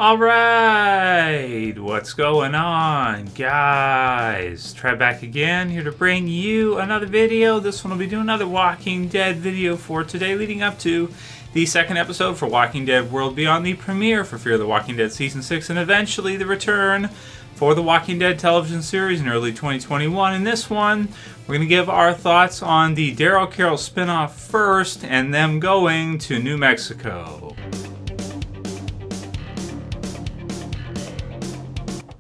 All right, what's going on, guys? Try back again, here to bring you another video. This one will be doing another Walking Dead video for today, leading up to the second episode for Walking Dead World Beyond, the premiere for Fear the Walking Dead Season 6, and eventually the return for the Walking Dead television series in early 2021. In this one, we're going to give our thoughts on the Daryl Carol spinoff first, and them going to New Mexico.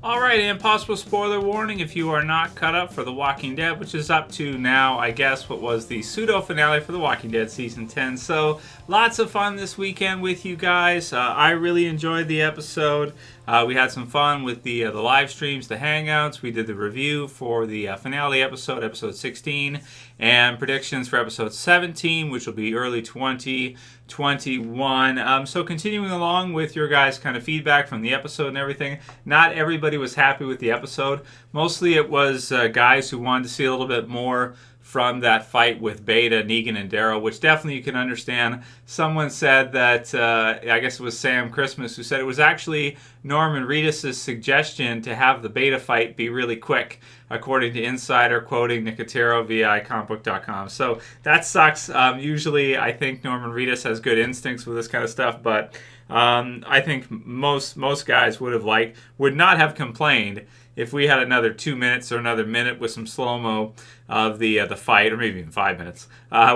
Alright, impossible spoiler warning if you are not caught up for The Walking Dead, which is up to now, I guess, what was the pseudo-finale for The Walking Dead Season 10. So, lots of fun this weekend with you guys. I really enjoyed the episode. We had some fun with the live streams, the hangouts. We did the review for the finale episode, episode 16, and predictions for episode 17, which will be early 2021. So continuing along with your guys' kind of feedback from the episode and everything, not everybody was happy with the episode. Mostly it was guys who wanted to see a little bit more from that fight with Beta, Negan, and Daryl, which definitely you can understand. Someone said that, I guess it was Sam Christmas, who said it was actually Norman Reedus' suggestion to have the Beta fight be really quick, according to Insider, quoting Nicotero via Comicbook.com. So that sucks. Usually I think Norman Reedus has good instincts with this kind of stuff, but I think most guys would not have complained if we had another 2 minutes or another minute with some slow-mo of the fight, or maybe even 5 minutes,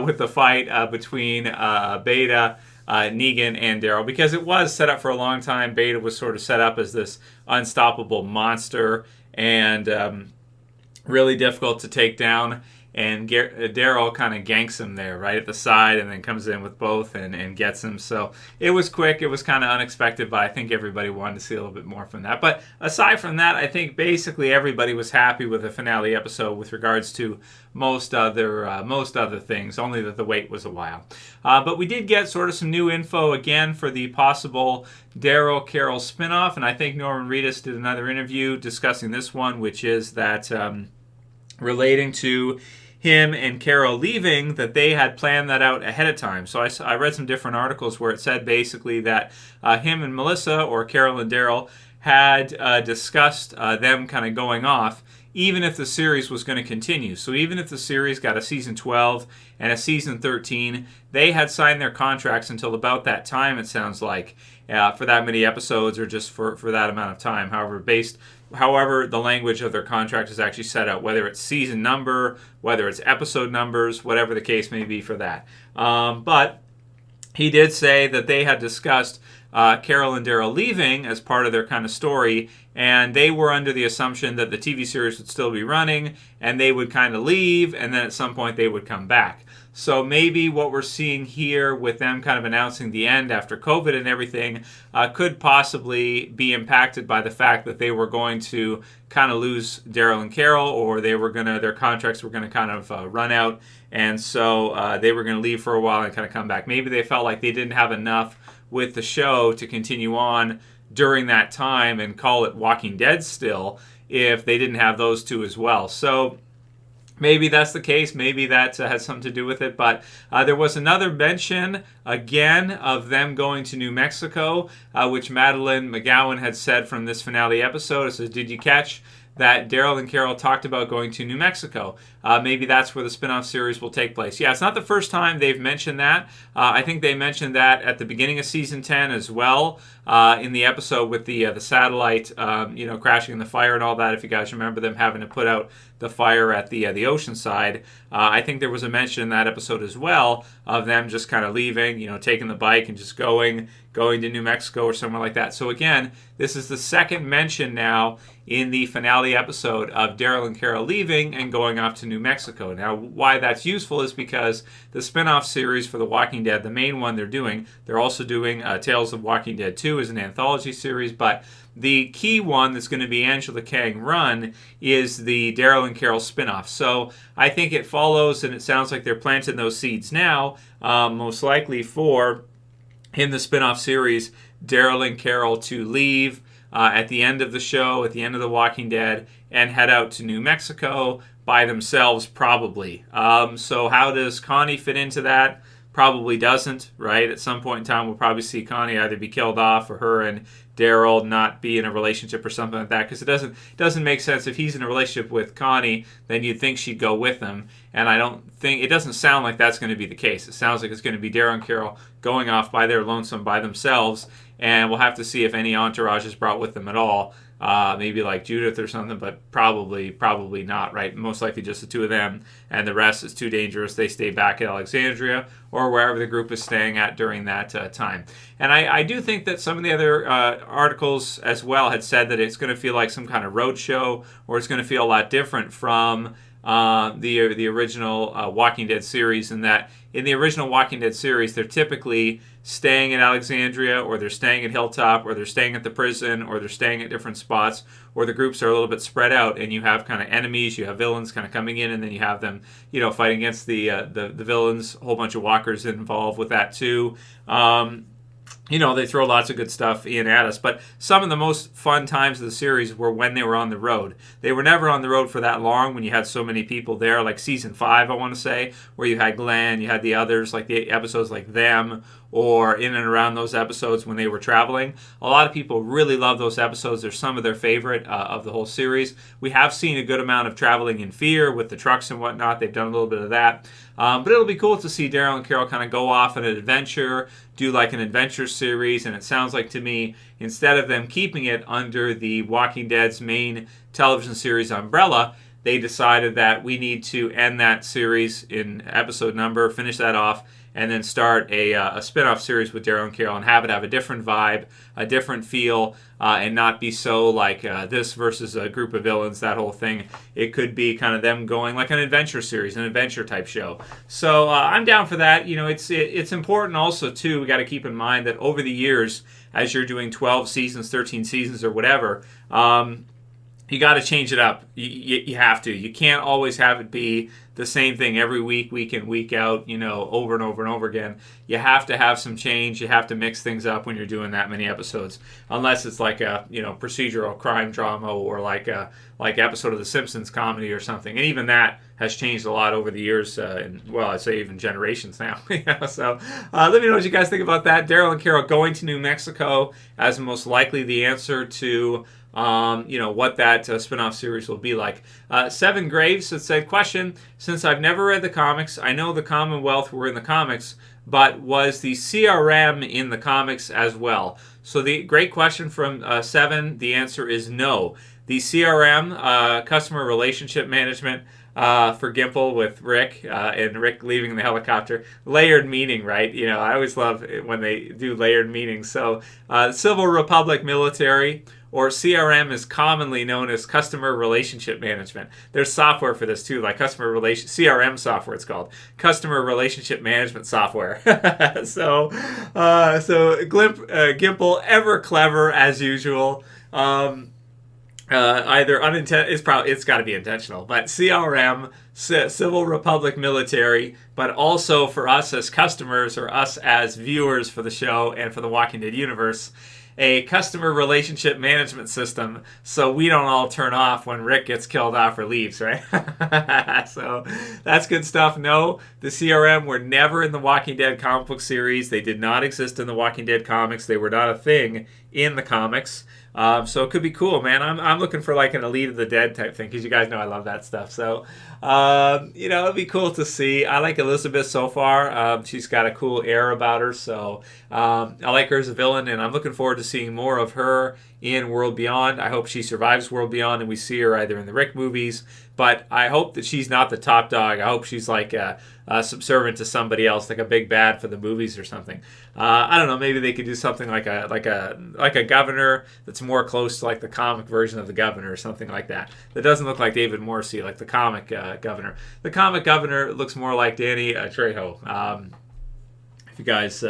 with the fight between Beta, Negan, and Daryl, because it was set up for a long time. Beta was sort of set up as this unstoppable monster and really difficult to take down. And Daryl kind of ganks him there right at the side and then comes in with both and gets him. So it was quick. It was kind of unexpected, but I think everybody wanted to see a little bit more from that. But aside from that, I think basically everybody was happy with the finale episode with regards to most other things, only that the wait was a while. But we did get sort of some new info again for the possible Daryl Carol spinoff, and I think Norman Reedus did another interview discussing this one, which is that relating to him and Carol leaving, that they had planned that out ahead of time. So I read some different articles where it said basically that him and Melissa, or Carol and Daryl, had discussed them kind of going off, even if the series was going to continue. So even if the series got a season 12 and a season 13, they had signed their contracts until about that time, it sounds like, for that many episodes or just for that amount of time. However, the language of their contract is actually set out, whether it's season number, whether it's episode numbers, whatever the case may be for that. But he did say that they had discussed Carol and Daryl leaving as part of their kind of story, and they were under the assumption that the TV series would still be running, and they would kind of leave, and then at some point they would come back. So maybe what we're seeing here with them kind of announcing the end after COVID and everything could possibly be impacted by the fact that they were going to kind of lose Daryl and Carol, or their contracts were going to kind of run out, and so they were going to leave for a while and kind of come back. Maybe they felt like they didn't have enough with the show to continue on during that time and call it Walking Dead still if they didn't have those two as well. So maybe that's the case. Maybe that has something to do with it. But there was another mention, again, of them going to New Mexico, which Madeline McGowan had said from this finale episode. It says, did you catch that Daryl and Carol talked about going to New Mexico? Maybe that's where the spinoff series will take place. Yeah, it's not the first time they've mentioned that. I think they mentioned that at the beginning of season 10 as well, in the episode with the satellite, crashing in the fire and all that. If you guys remember them having to put out the fire at the ocean side, I think there was a mention in that episode as well of them just kind of leaving, taking the bike and just going to New Mexico or somewhere like that. So again, this is the second mention now in the finale episode of Daryl and Carol leaving and going off to New Mexico. Now, why that's useful is because the spin-off series for The Walking Dead, the main one they're also doing Tales of Walking Dead 2 as an anthology series, but the key one that's going to be Angela Kang run is the Daryl and Carol spinoff. So I think it follows, and it sounds like they're planting those seeds now, most likely for, in the spinoff series, Daryl and Carol to leave at the end of the show, at the end of The Walking Dead, and head out to New Mexico by themselves, probably. So how does Connie fit into that? probably doesn't, right? At some point in time, we'll probably see Connie either be killed off or her and Daryl not be in a relationship or something like that, because it doesn't make sense. If he's in a relationship with Connie, then you'd think she'd go with him, and it doesn't sound like that's going to be the case. It sounds like it's going to be Daryl and Carol going off by their lonesome by themselves, and we'll have to see if any entourage is brought with them at all. Maybe like Judith or something, but probably not, right? Most likely just the two of them, and the rest is too dangerous. They stay back at Alexandria or wherever the group is staying at during that time. And I do think that some of the other articles as well had said that it's going to feel like some kind of road show, or it's going to feel a lot different from the original Walking Dead series, in that in the original Walking Dead series, they're typically staying in Alexandria, or they're staying at Hilltop, or they're staying at the prison, or they're staying at different spots, or the groups are a little bit spread out, and you have kind of enemies, you have villains kind of coming in, and then you have them, fighting against the villains. A whole bunch of walkers involved with that too. They throw lots of good stuff in at us, but some of the most fun times of the series were when they were on the road. They were never on the road for that long when you had so many people there, like season 5, I want to say, where you had Glenn, you had the others, like the episodes like Them, or in and around those episodes when they were traveling. A lot of people really love those episodes. They're some of their favorite of the whole series. We have seen a good amount of traveling in fear with the trucks and whatnot. They've done a little bit of that. But it'll be cool to see Daryl and Carol kind of go off on an adventure, do like an adventure series, and it sounds like to me, instead of them keeping it under the Walking Dead's main television series umbrella, they decided that we need to end that series in episode number, finish that off, and then start a spin-off series with Daryl and Carol and have it have a different vibe, a different feel, and not be so like this versus a group of villains, that whole thing. It could be kind of them going like an adventure series, an adventure type show. So I'm down for that. It's important also, too, we got to keep in mind that over the years, as you're doing 12 seasons, 13 seasons, or whatever, you got to change it up. You have to. You can't always have it be the same thing every week, week in, week out, over and over and over again. You have to have some change. You have to mix things up when you're doing that many episodes, unless it's like a procedural crime drama, or like episode of The Simpsons comedy or something. And even that has changed a lot over the years, I'd say even generations now. So let me know what you guys think about that. Daryl and Carol going to New Mexico as most likely the answer to what that spin-off series will be like. Seven Graves had said, question, since I've never read the comics, I know the Commonwealth were in the comics, but was the CRM in the comics as well? So the great question from Seven, the answer is no. The CRM, Customer Relationship Management, for Gimple with Rick, and Rick leaving the helicopter. Layered meaning, right? I always love it when they do layered meanings. So Civil Republic Military, or CRM, is commonly known as Customer Relationship Management. There's software for this too, like CRM software. It's called Customer Relationship Management Software. so Gimple, ever clever as usual. Either unintentional, it's got to be intentional, but CRM, Civil Republic Military, but also for us as customers, or us as viewers for the show and for the Walking Dead universe, a customer relationship management system, so we don't all turn off when Rick gets killed off or leaves, right? So that's good stuff. No, the CRM were never in the Walking Dead comic book series. They did not exist in the Walking Dead comics. They were not a thing in the comics. So it could be cool, man. I'm looking for like an Elite of the Dead type thing, because you guys know I love that stuff. So, it'd be cool to see. I like Elizabeth so far. She's got a cool air about her. So I like her as a villain, and I'm looking forward to seeing more of her in World Beyond. I hope she survives World Beyond and we see her either in the Rick movies, but I hope that she's not the top dog. I hope she's like subservient to somebody else, like a big bad for the movies or something. I don't know. Maybe they could do something like a governor that's more close to like the comic version of the governor, or something like that. That doesn't look like David Morrissey, like the comic governor. The comic governor looks more like Danny Trejo. If you guys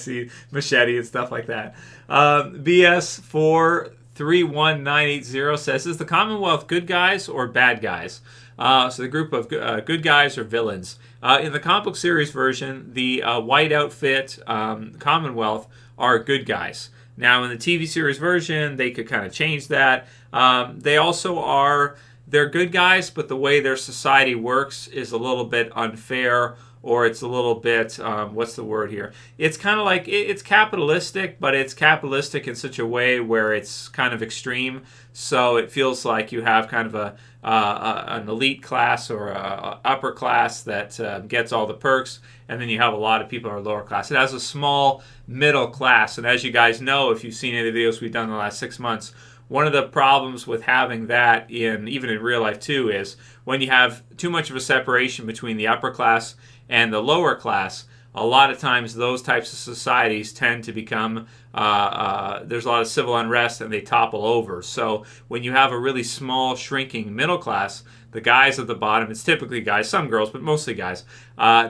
see Machete and stuff like that. BS 431980 says, is the Commonwealth good guys or bad guys? So the group of good guys or villains. In the comic book series version, the white outfit Commonwealth are good guys. Now in the TV series version, they could kind of change that. They also they're good guys, but the way their society works is a little bit unfair, or it's a little bit, what's the word here? It's kind of like, it's capitalistic, but it's capitalistic in such a way where it's kind of extreme. So it feels like you have kind of an elite class or a upper class that gets all the perks, and then you have a lot of people who are lower class. It has a small middle class, and as you guys know, if you've seen any of the videos we've done in the last 6 months, one of the problems with having that even in real life too is when you have too much of a separation between the upper class and the lower class, a lot of times those types of societies tend to become, there's a lot of civil unrest and they topple over. So when you have a really small, shrinking middle class, the guys at the bottom, it's typically guys, some girls, but mostly guys,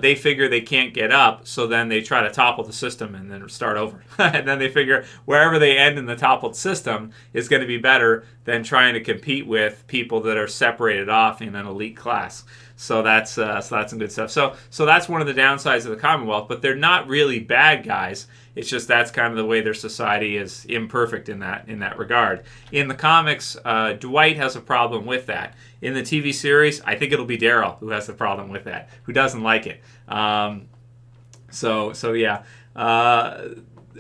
they figure they can't get up, so then they try to topple the system and then start over. And then they figure wherever they end in the toppled system is going to be better than trying to compete with people that are separated off in an elite class. So that's some good stuff. So that's one of the downsides of the Commonwealth, but they're not really bad guys. It's just that's kind of the way their society is imperfect in that regard. In the comics, Dwight has a problem with that. In the TV series, I think it'll be Daryl who has the problem with that, who doesn't like it. So yeah.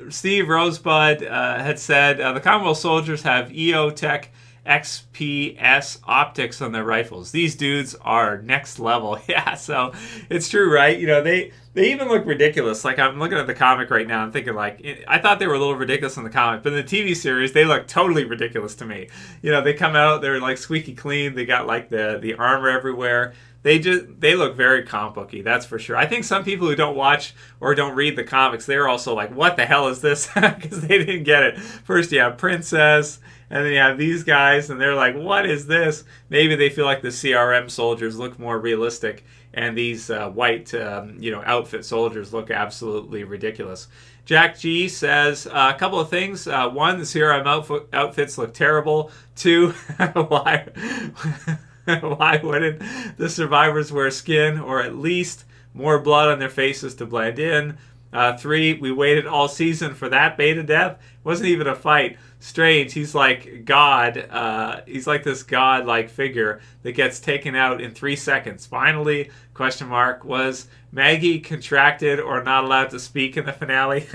Steve Rosebud had said the Commonwealth soldiers have EOTech XPS optics on their rifles. These dudes are next level. Yeah, so it's true, right? You know, they even look ridiculous. Like, I'm looking at the comic right now and thinking, like, I thought they were a little ridiculous in the comic, but in the TV series, they look totally ridiculous to me. You know, they come out, they're like squeaky clean. They got like the armor everywhere. They look very comic booky, that's for sure. I think some people who don't watch or don't read the comics, they're also like, what the hell is this? Because they didn't get it. First you have Princess, and then you have these guys, and they're like, what is this? Maybe they feel like the CRM soldiers look more realistic, and these white outfit soldiers look absolutely ridiculous. Jack G says a couple of things. One, the CRM outfits look terrible. Two, why wouldn't the survivors wear skin or at least more blood on their faces to blend in? 3, we waited all season for that beta death. It wasn't even a fight. Strange, he's like God. He's like this God-like figure that gets taken out in 3 seconds. Finally, ? Was Maggie contracted or not allowed to speak in the finale?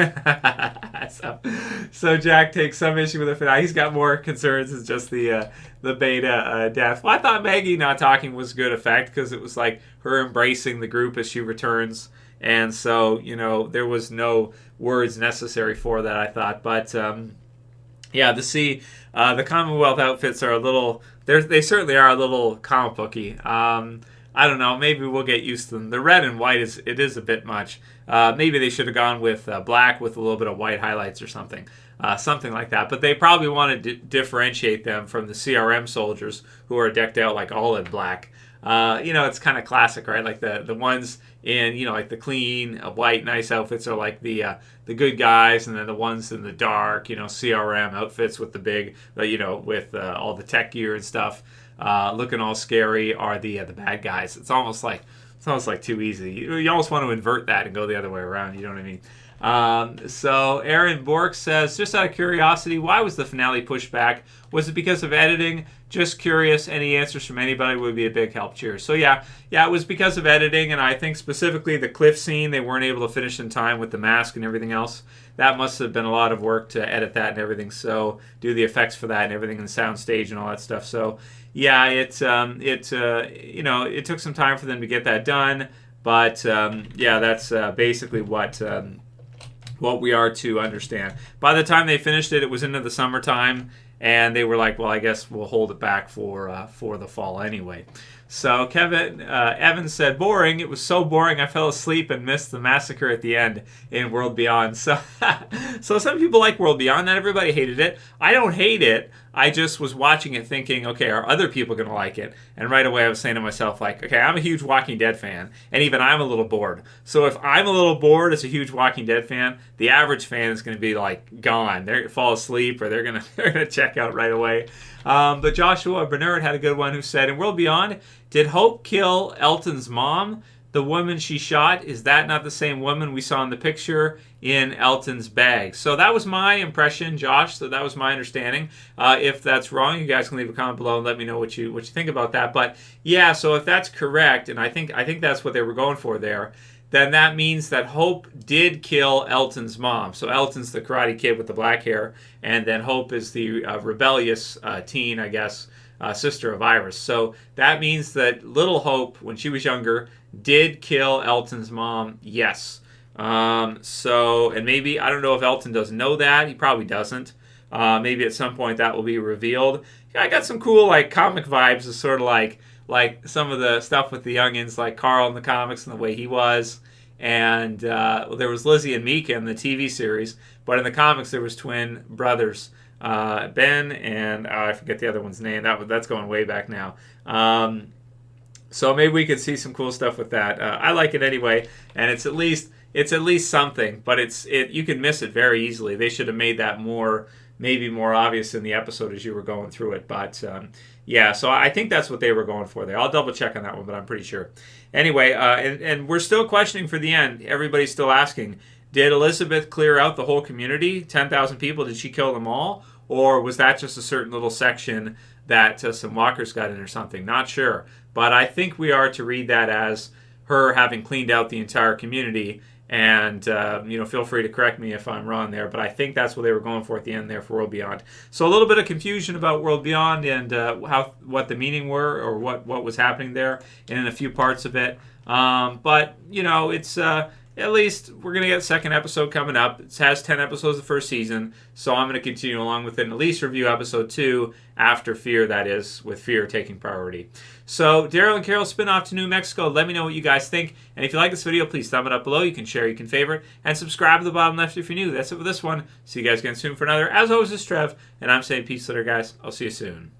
So Jack takes some issue with the finale. He's got more concerns than just the beta death. Well, I thought Maggie not talking was good effect because it was like her embracing the group as she returns. And so, you know, there was no words necessary for that, I thought. But, yeah, the Commonwealth outfits are a little, they certainly are a little comic booky. I don't know, maybe we'll get used to them. The red and white, it is a bit much. Maybe they should have gone with black with a little bit of white highlights or something. Something like that. But they probably want to differentiate them from the CRM soldiers who are decked out like all in black. It's kind of classic, right? Like the ones in, like the clean, white, nice outfits are like the good guys, and then the ones in the dark, CRM outfits with the big, with all the tech gear and stuff, looking all scary are the bad guys. It's almost like too easy. You almost want to invert that and go the other way around. You know what I mean? So Aaron Bork says, just out of curiosity, why was the finale pushed back? Was it because of editing? Just curious. Any answers from anybody would be a big help. Cheers. So yeah, it was because of editing, and I think specifically the cliff scene, they weren't able to finish in time with the mask and everything else. That must have been a lot of work to edit that and everything. So do the effects for that and everything, and the sound stage and all that stuff. So yeah, it took some time for them to get that done. But that's basically what we are to understand. By the time they finished it, it was into the summertime, and they were like, well, I guess we'll hold it back for the fall anyway. So Evan said, boring. It was so boring I fell asleep and missed the massacre at the end in World Beyond. So some people like World Beyond. Not everybody hated it. I don't hate it. I just was watching it thinking, okay, are other people going to like it? And right away I was saying to myself, like, okay, I'm a huge Walking Dead fan, and even I'm a little bored. So if I'm a little bored as a huge Walking Dead fan, the average fan is going to be like gone. They're going to fall asleep, or they're going to check out right away. But Joshua Bernard had a good one who said, in World Beyond, did Hope kill Elton's mom? The woman she shot, is that not the same woman we saw in the picture in Elton's bag? So that was my impression, Josh. So that was my understanding. If that's wrong, you guys can leave a comment below and let me know what you think about that. But yeah, so if that's correct, and I think that's what they were going for there, then that means that Hope did kill Elton's mom. So Elton's the karate kid with the black hair, and then Hope is the rebellious teen, I guess, sister of Iris. So that means that little Hope, when she was younger, did kill Elton's mom. Yes. And maybe, I don't know if Elton doesn't know that. He probably doesn't. Maybe at some point that will be revealed. I got some cool like comic vibes of sort of like some of the stuff with the youngins, like Carl in the comics and the way he was. And there was Lizzie and Mika in the TV series, but in the comics there was twin brothers, Ben and I forget the other one's name. That's going way back now. So maybe we could see some cool stuff with that. I like it anyway, and it's at least something, but you can miss it very easily. They should have made that maybe more obvious in the episode as you were going through it. But yeah, so I think that's what they were going for there. I'll double check on that one, but I'm pretty sure. Anyway, and we're still questioning for the end. Everybody's still asking, did Elizabeth clear out the whole community, 10,000 people? Did she kill them all? Or was that just a certain little section that some walkers got in or something? Not sure. But I think we are to read that as her having cleaned out the entire community. And, feel free to correct me if I'm wrong there, but I think that's what they were going for at the end there for World Beyond. So a little bit of confusion about World Beyond and what the meaning were or what was happening there in a few parts of it. But, it's at least we're going to get a second episode coming up. It has 10 episodes the first season, so I'm going to continue along with it and at least review episode 2 after Fear, that is, with Fear taking priority. So, Daryl and Carol spin-off to New Mexico. Let me know what you guys think. And if you like this video, please thumb it up below. You can share, you can favorite, and subscribe to the bottom left if you're new. That's it for this one. See you guys again soon for another. As always, this is Trev, and I'm saying peace later, guys. I'll see you soon.